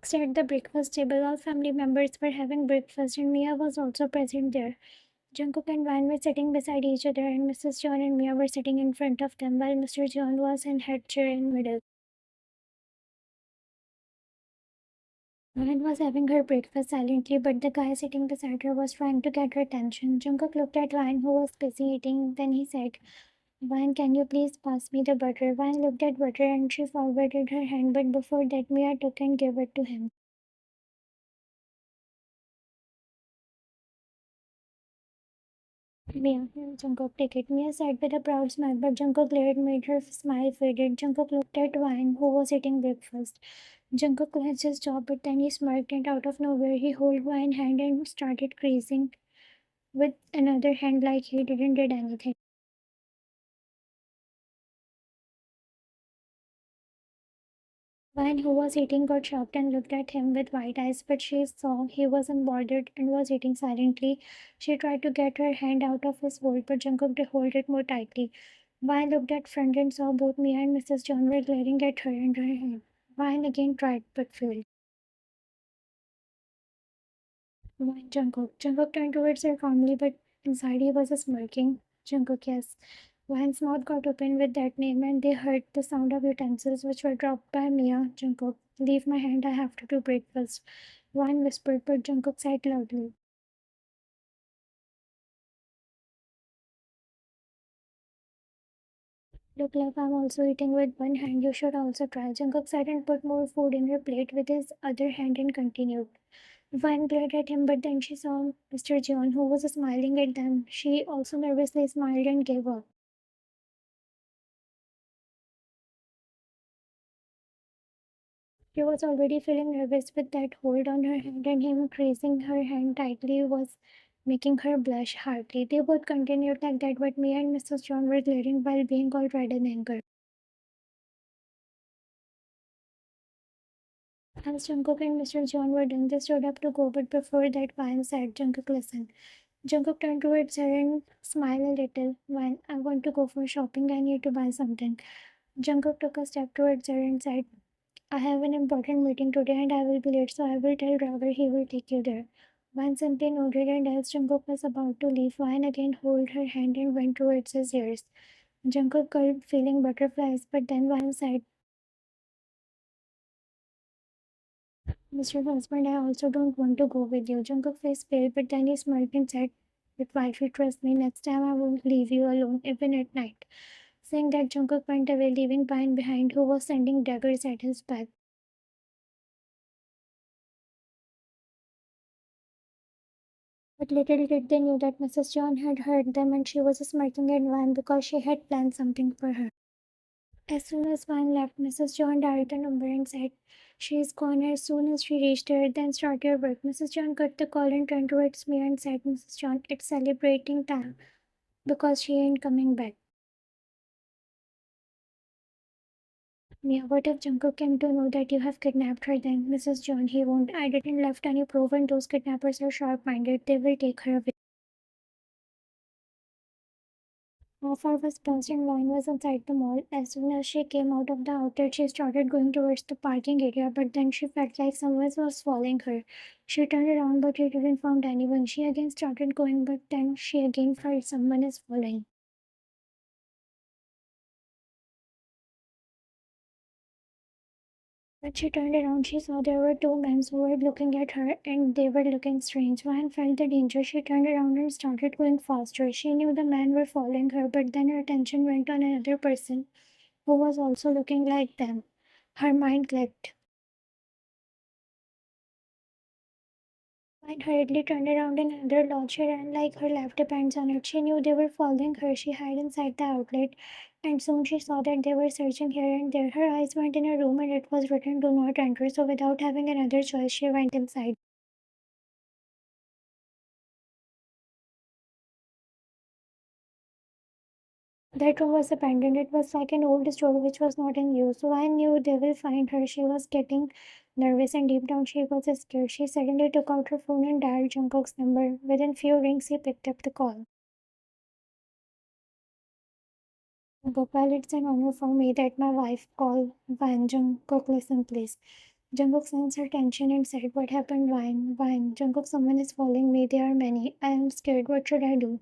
Next, at the breakfast table, all family members were having breakfast, and Mia was also present there. Jungkook and Van were sitting beside each other, and Mrs. John and Mia were sitting in front of them, while Mr. John was in head chair in middle. Van was having her breakfast silently, but the guy sitting beside her was trying to get her attention. Jungkook looked at Van, who was busy eating. Then he said, "Van, can you please pass me the butter?" Van looked at butter and she forwarded her hand, but before that, Mia took and gave it to him. Mia, here, Jungkook, take it. Mia said with a proud smile, but Jungkook glared made her smile faded. Jungkook looked at Van, who was eating breakfast. Jungkook clenched his jaw, but then he smirked, and out of nowhere, he held Van's hand and started grazing with another hand like he didn't did anything. Van, who was eating, got shocked and looked at him with wide eyes, but she saw he was unbothered and was eating silently. She tried to get her hand out of his hold, but Jungkook did hold it more tightly. Van looked at front and saw both Mia and Mrs. John were glaring at her and her hand. Van again tried but failed. Van, Jungkook. Jungkook turned towards her calmly, but inside he was smirking. Jungkook, yes. Van's mouth got open with that name, and they heard the sound of utensils which were dropped by Mia. Jungkook, leave my hand, I have to do breakfast. Van whispered, but Jungkook said loudly. Look, like I'm also eating with one hand. You should also try. Jungkook said and put more food in her plate with his other hand and continued. Van glared at him, but then she saw Mr. John, who was smiling at them. She also nervously smiled and gave up. She was already feeling nervous with that hold on her hand, and him grazing her hand tightly was making her blush hardly. They both continued like that, but me and Mrs. John were glaring while being all red in anger. As Jungkook and Mr. John were done, they stood up to go, but before that, Van said, "Jungkook, listen." Jungkook turned towards her and smiled a little. "Van, I want to go for shopping. I need to buy something." Jungkook took a step towards her and said, "I have an important meeting today and I will be late, so I will tell Robert he will take you there." Van simply nodded, and as Jungkook was about to leave, Van again held her hand and went towards his ears. Jungkook gulped, feeling butterflies, but then Van said, "Mr. Husband, I also don't want to go with you." Jungkook face pale, but then he smiled and said, "But wifey, trust me, next time I won't leave you alone, even at night." Saying that, Jungkook went away, leaving Van behind, who was sending daggers at his back. But little did they know that Mrs. John had heard them and she was smirking at Van because she had planned something for her. As soon as Van left, Mrs. John dialed the number and said, "She is gone." As soon as she reached her, then start your work. Mrs. John cut the call and turned towards me and said, "Mrs. John, it's celebrating time because she ain't coming back." Mia, what if Jungkook came to know that you have kidnapped her then? Mrs. John, he won't. I didn't left any proof and those kidnappers are sharp-minded. They will take her away. Afar was closed and Lauren was inside the mall. As soon as she came out of the outlet, she started going towards the parking area, but then she felt like someone was following her. She turned around, but she didn't find anyone. She again started going, but then she again felt someone is following. When she turned around, she saw there were two men who were looking at her, and they were looking strange. Van felt the danger. She turned around and started going faster. She knew the men were following her, but then her attention went on another person who was also looking like them. Her mind clicked. Mine hurriedly turned around in another lot. She ran like her life depends on it. She knew they were following her. She hid inside the outlet, and soon she saw that they were searching here and there. Her eyes went in a room and it was written, "Do not enter." So without having another choice, she went inside. That room was abandoned. It was like an old store which was not in use. So I knew they will find her. She was getting nervous and deep down she was scared. She suddenly took out her phone and dialed Jungkook's number. Within few rings, he picked up the call. "Gopal, it's an honor for me that my wife called Van Jungkook. Listen, please." Jungkook sensed her tension and said, "What happened? Vine? Vine. Jungkook, someone is following me. There are many. I am scared. What should I do?"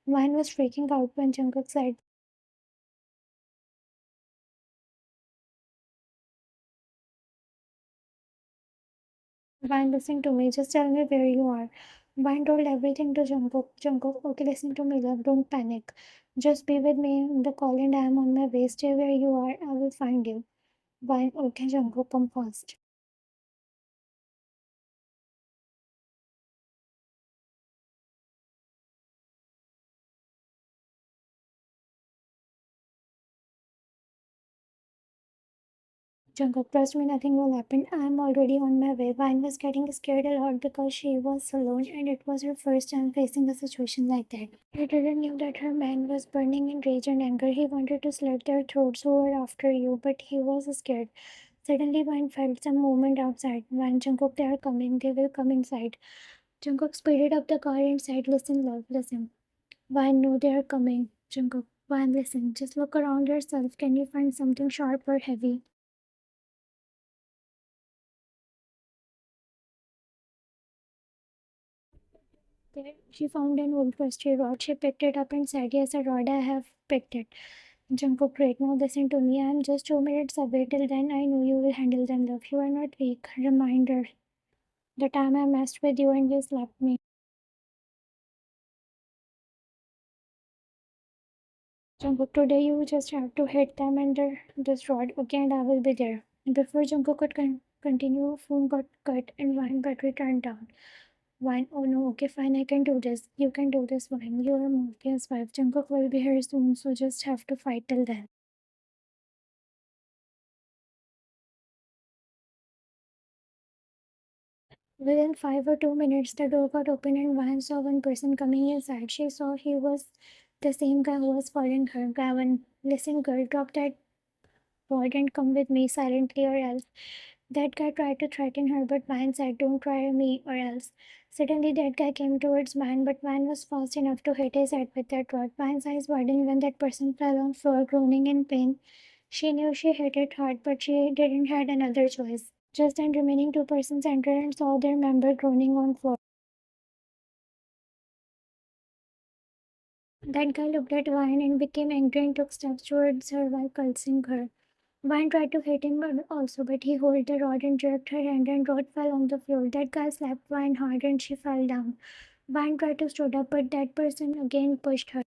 Vine was freaking out when Jungkook said, "Vine, listen to me. Just tell me where you are." Vine told everything to Jungkook. Jungkook, okay, listen to me, love. Don't panic. Just be with me in the call and I am on my way. Stay where you are. I will find you. Vine, okay, Jungkook, come fast. Jungkook, trust me, nothing will happen. I am already on my way. Vine was getting scared a lot because she was alone and it was her first time facing a situation like that. He didn't knew that her man was burning in rage and anger. He wanted to slit their throats who were after you, but he was scared. Suddenly, Vine felt some movement outside. Vine, Jungkook, they are coming. They will come inside. Jungkook speeded up the car and said, "Listen, love, listen." Vine, no, they are coming. Jungkook, Vine, listen. Just look around yourself. Can you find something sharp or heavy? There she found an old rusty rod. She picked it up and said, "Yes, a rod. I have picked it." Jungkook, great. Now listen to me. I am just 2 minutes away. Till then, I know you will handle them, love. You are not weak. Reminder. The time I messed with you and you slapped me. Jungkook, today you just have to hit them under this rod, okay, and I will be there. Before Jungkook could continue, phone got cut and Vine battery turned down. Vine, oh no, okay, fine, I can do this. You can do this, Vine. You are Morpheus' wife. Jungkook will be here soon, so just have to fight till then. Within 5 or 2 minutes, the door got open and Vine saw one person coming inside. She saw he was the same guy who was following her. Gavin, listen, girl, drop that rod and come with me silently or else. That guy tried to threaten her, but Van said, "Don't try me or else." Suddenly, that guy came towards Van, but Van was fast enough to hit his head with that rod. Van's eyes widened when that person fell on floor, groaning in pain. She knew she hit it hard, but she didn't have another choice. Just then, remaining two persons entered and saw their member groaning on floor. That guy looked at Vine and became angry and took steps towards her while cursing her. Vine tried to hit him also, but he held the rod and jerked her hand, and rod fell on the floor. That guy slapped Vine hard, and she fell down. Vine tried to stand up, but that person again pushed her.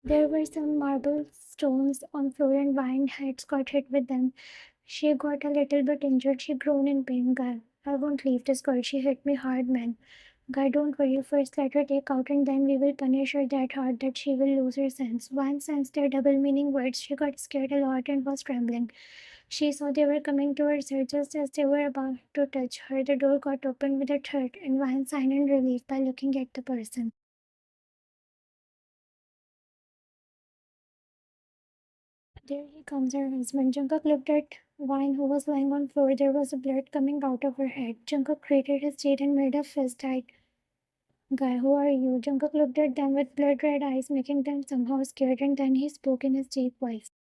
There were some marble stones on floor, and Vine had got hit with them. She got a little bit injured. She groaned in pain. Guy, I won't leave this girl. She hit me hard, man. Guy, don't worry. First, let her take out, and then we will punish her that hard that she will lose her sense. Vine sensed their double meaning words. She got scared a lot and was trembling. She saw they were coming towards her. Just as they were about to touch her, the door got opened with a thud, and Van sighed in relief by looking at the person. There he comes, her husband. Jungkook looked at Vine, who was lying on floor. There was a blood coming out of her head. Jungkook grated his teeth and made a fist tight. Guy, who are you? Jungkook looked at them with blood red eyes, making them somehow scared, and then he spoke in his deep voice.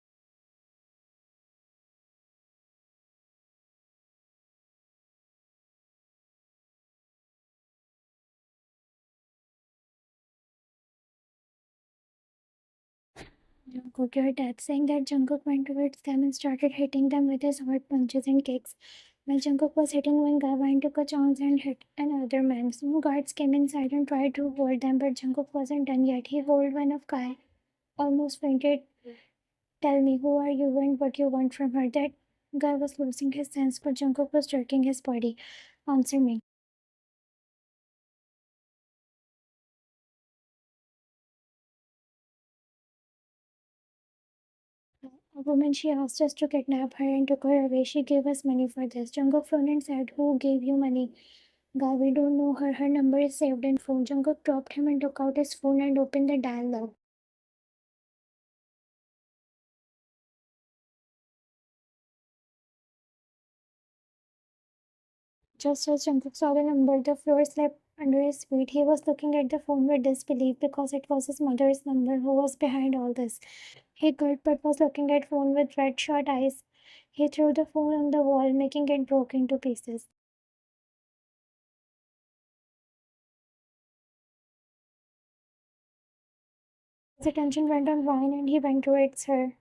Jungkook, you're dead. Saying that, Jungkook went towards them and started hitting them with his hard punches and kicks. While Jungkook was hitting one guy, Vine took a chance and hit another man. Some guards came inside and tried to hold them, but Jungkook wasn't done yet. He held one of Guy, almost fainted. Tell me, who are you and what you want from her? That guy was losing his sense, but Jungkook was jerking his body. Answer me. A woman, she asked us to kidnap her and took her away. She gave us money for this. Jungkook phoned and said, "Who gave you money?" Guy, we don't know her. Her number is saved in phone. Jungkook dropped him and took out his phone and opened the dialogue. Just as Jungkook saw the number, the floor slipped under his feet. He was looking at the phone with disbelief because it was his mother's number who was behind all this. He gulped but was looking at phone with red shot eyes. He threw the phone on the wall, making it broke into pieces. His attention went on Vine and he went towards her.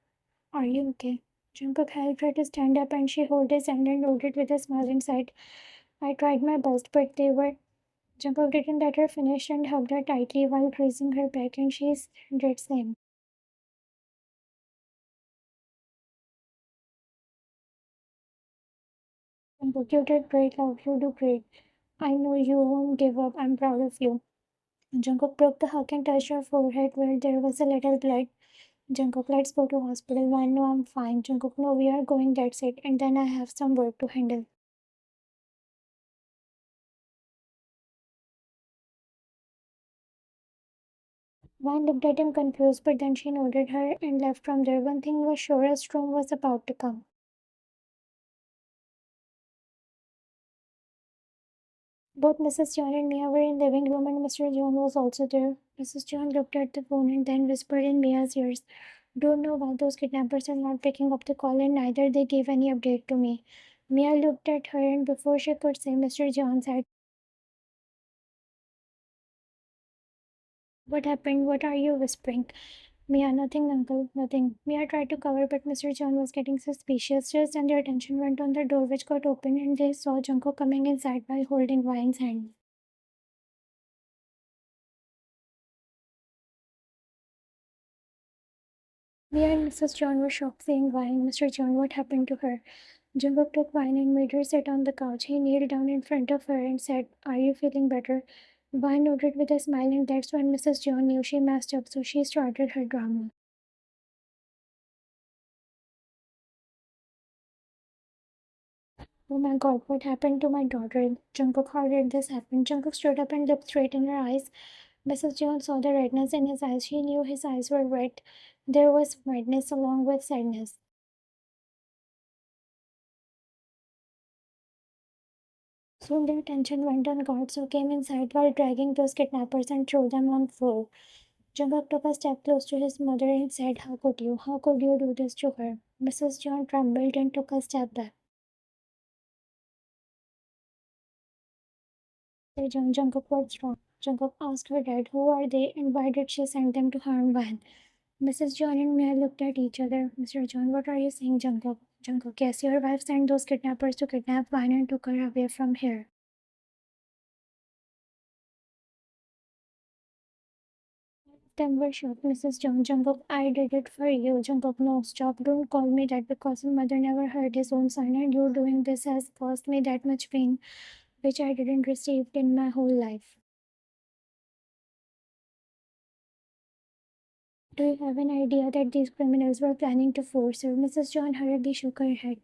Are you okay? Jungkook helped her to stand up and she held his hand and nodded with a smile and said, I tried my best, but they were. Jungkook didn't let her finish and hugged her tightly while raising her back, and she did same. Jungkook, you did great, love. You do great. I know you won't give up. I'm proud of you. Jungkook broke the hug and touched her forehead where there was a little blood. Jungkook, let's go to hospital. Why? No, I'm fine. Jungkook, no, we are going. That's it. And then I have some work to handle. Van looked at him confused, but then she nodded her and left from there. One thing was sure, a storm was about to come. Both Mrs. John and Mia were in the living room and Mr. John was also there. Mrs. John looked at the phone and then whispered in Mia's ears, don't know why those kidnappers are not picking up the call and neither they gave any update to me. Mia looked at her and before she could say, Mr. John said, what happened? What are you whispering? Mia, nothing, uncle, nothing. Mia tried to cover, but Mr. John was getting suspicious. Just then their attention went on the door, which got open, and they saw Junko coming inside while holding Vine's hand. Mia and Mrs. John were shocked, seeing Vine. Mr. John, what happened to her? Jungkook took Vine and made her sit on the couch. He kneeled down in front of her and said, are you feeling better? Vine nodded with a smile, and that's when Mrs. John knew she messed up, so she started her drama. Oh my god, what happened to my daughter? Jungkook, how did this happen? Jungkook stood up and looked straight in her eyes. Mrs. Jones saw the redness in his eyes. She knew his eyes were wet. There was redness along with sadness. Soon their attention went on guards who came inside while dragging those kidnappers and threw them on the floor. Jungkook took a step close to his mother and said, how could you? How could you do this to her? Mrs. John trembled and took a step back. Hey, Jungkook, what's wrong? Jungkook asked her dad, who are they and why did she send them to harm Van? Mrs. John and Mia looked at each other. Mr. John, what are you saying, Jungkook? Jungkook, yes, your wife sent those kidnappers to kidnap Vine and took her away from here. Them were shocked, Mrs. John. Jungkook, I did it for you. Jungkook, no, stop. Don't call me that because my mother never heard his own son and you doing this has caused me that much pain, which I didn't receive in my whole life. Do you have an idea that these criminals were planning to force her? Mrs. John hurriedly shook her head.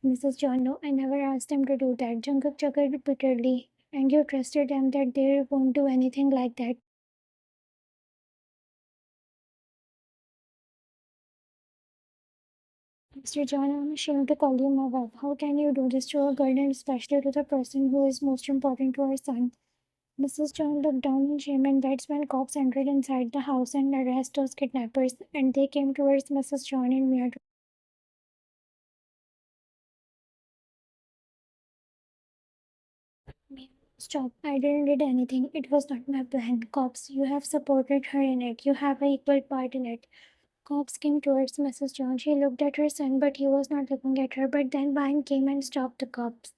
Mrs. John, no, I never asked them to do that. Jungkook chuckled bitterly. And you trusted them that they won't do anything like that. Mr. John, I'm ashamed to call you my wife. How can you do this to a girl and especially to the person who is most important to our son? Mrs. John looked down in shame and that's when cops entered inside the house and arrested those kidnappers and they came towards Mrs. John and Mia. Stop. I didn't did anything. It was not my plan. Cops, you have supported her in it. You have an equal part in it. Cops came towards Mrs. John. She looked at her son, but he was not looking at her. But then Vine came and stopped the cops.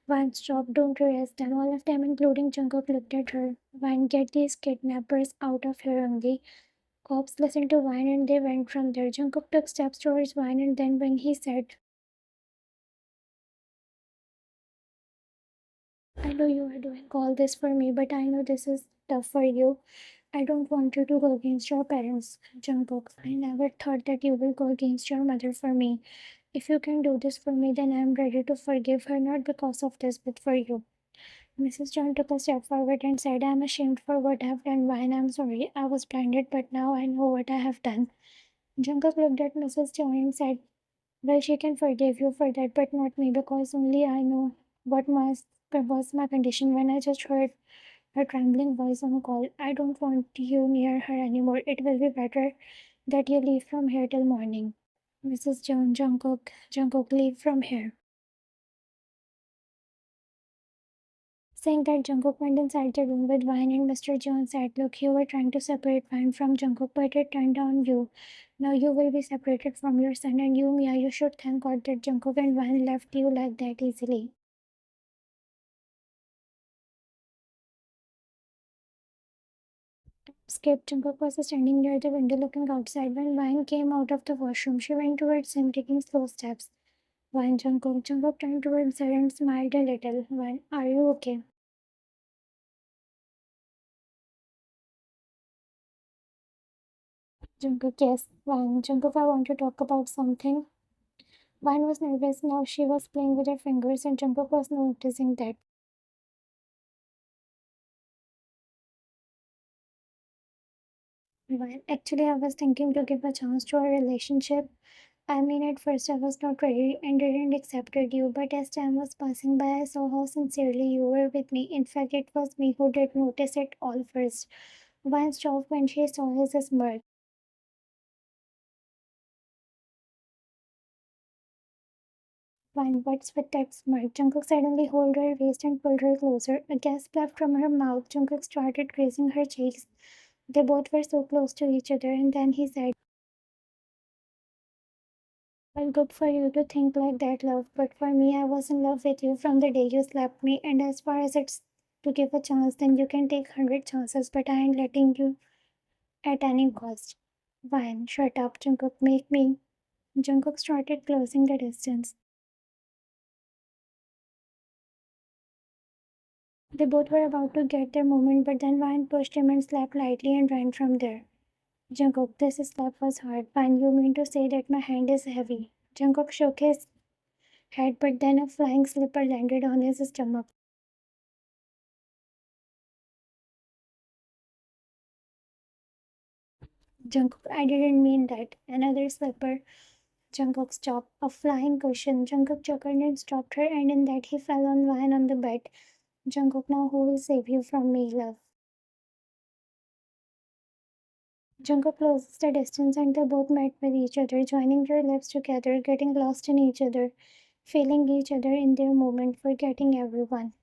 Vine, stop. Don't arrest them. All of them, including Jungkook, looked at her. Vine, get these kidnappers out of here only. Cops listened to Vine and they went from there. Jungkook took steps towards Vine and then when he said, I know you are doing all this for me, but I know this is tough for you. I don't want you to go against your parents, Jungkook. I never thought that you will go against your mother for me. If you can do this for me, then I am ready to forgive her, not because of this, but for you. Mrs. John took a step forward and said, I am ashamed for what I have done, Vine. I am sorry. I was blinded, but now I know what I have done. Jungkook looked at Mrs. John and said, well, she can forgive you for that, but not me, because only I know what was my condition when I just heard her trembling voice on call. I don't want you near her anymore. It will be better that you leave from here till morning. Mrs. Jungkook, leave from here. Saying that, Jungkook went inside the room with Vine, and Mr. Jones said, look, you were trying to separate Vine from Jungkook, but it turned on you. Now you will be separated from your son, and you, Mia, you should thank God that Jungkook and Vine left you like that easily. Skip, Jungkook was standing near the window looking outside when Vine came out of the washroom. She went towards him, taking slow steps. Vine, Jungkook. Jungkook turned towards her and smiled a little. Vine, are you okay? Jungkook, yes. Vine, Jungkook, I want to talk about something. Vine was nervous now. She was playing with her fingers, and Jungkook was noticing that. Vine, actually, I was thinking to give a chance to our relationship. I mean, at first I was not ready and didn't accepted you, but as time was passing by, I saw how sincerely you were with me. In fact, it was me who did notice it all first. Vine stopped when she saw his smirk. Vine, what's with that smirk? Jungkook suddenly held her waist and pulled her closer. A gasp left from her mouth. Jungkook started grazing her cheeks. They both were so close to each other, and then he said, well, good for you to think like that, love. But for me, I was in love with you from the day you slapped me. And as far as it's to give a chance, then you can take 100 chances, but I ain't letting you at any cost. Fine, shut up, Jungkook. Make me. Jungkook started closing the distance. They both were about to get their moment, but then Vine pushed him and slapped lightly and ran from there. Jungkook, this slap was hard. Vine, you mean to say that my hand is heavy? Jungkook shook his head, but then a flying slipper landed on his stomach. Jungkook, I didn't mean that. Another slipper. Jungkook stopped. A flying cushion. Jungkook chuckled and stopped her, and in that he fell on Vine on the bed. Jungkook, now who will save you from me, love? Jungkook closes the distance and they both met with each other, joining their lips together, getting lost in each other, feeling each other in their moment, forgetting everyone.